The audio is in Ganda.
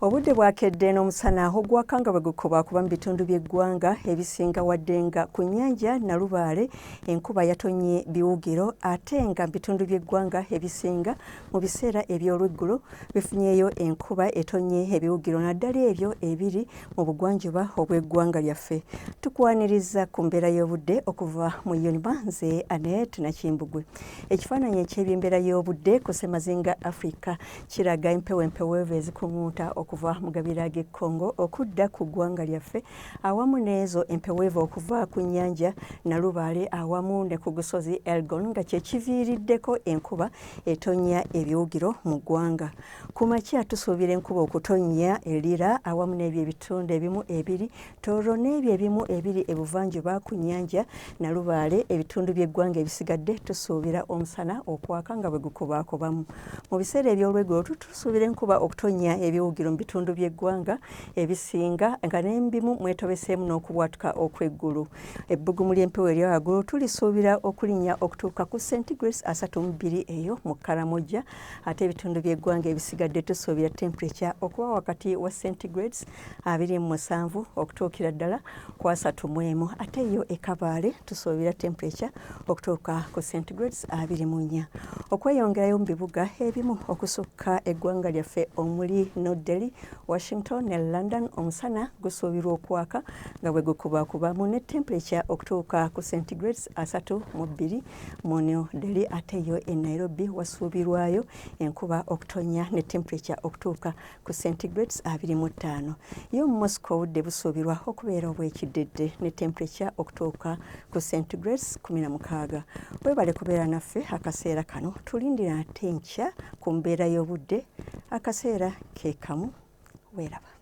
Obudde bwakedde n'omusana ogwakanga bwe gukuba kuba mu bitundu by'eggwanga ebisinga wadde nga ku nnyanja Nalubaale enkuba yatonye biwugiro ate nga mu bitundu by'eggwanga ebisinga mu biseera eby'olweggulo bifunyeeyo enkuba etonye ebiwugiro naddala ebyo ebiri mu bugwanjuba obw'eggwanga lyaffe. Tukwaniriza ku mbeera y'obudde okuva mu Yonima, nze Annette Nakimbugwe. Ekifaananyi eky'ebyembeera y'obudde ku ssemazinga Africa kiraga empeweempeweevu ezikunguuta okuva mu gabira g'e Congo okudda ku ggwanga lyaffe awamu n'ezo empeweevu okuva ku nnyanja Nalubaale awamu ne ku gusozi Elgon nga kye kiviiriddeko enkuba etonnya ebiwugiro mu ggwanga. Ku makya tusuubira enkuba okutonnya erira awamu n'ebyo ebitundu ebimu ebiri Tooro n'ebyo ebimu ebiri ebuvanjuba ku nnyanja Nalubaale ebitundu by'eggwanga ebisigadde tusuubira omusana okwaka nga bwe gukubaakubamu. Mu biseera eby'olweggulo tusuubira enkuba okutonnya ebiwugiro mu bitundu by'eggwanga ebisinga nga n'ebimu mwetobeseemu n'okubwatuka okw'eggulu. Ebbugumu ly'empewo erya waggulu tulisuubira okulinnya okutuuka ku centigrades 32 eyo mu Karamoja, ate ebitundu by'eggwanga ebisigadde tusuubira temperature okuba wakati wa centigrades 27 okutuukira ddala ku 31, ate yo e Kabaale tusuubira temperature okutuuka ku centigrades 24. Okweyongerayo mu bibuga ebimu okusukka eggwanga lyaffe omuli New Delhi, Washington ne London omusana gusuubirwa okwaka nga bwe gukubaakubamu ne temperature okutuuka ku centigrades 32 mu New Delhi, ate yo e Nairobi wasuubirwayo enkuba okutonnya ne temperature okutuuka ku centigrades 25. Yo mu Moscow obudde busuubirwa okubeera obw'ekiddedde ne temperature okutuuka ku centigrades 16. Weebale kubeera naffe akaseera kano, tulindira ate enkya ku mbeera y'obudde. Akaseera ke kamu, weeraba.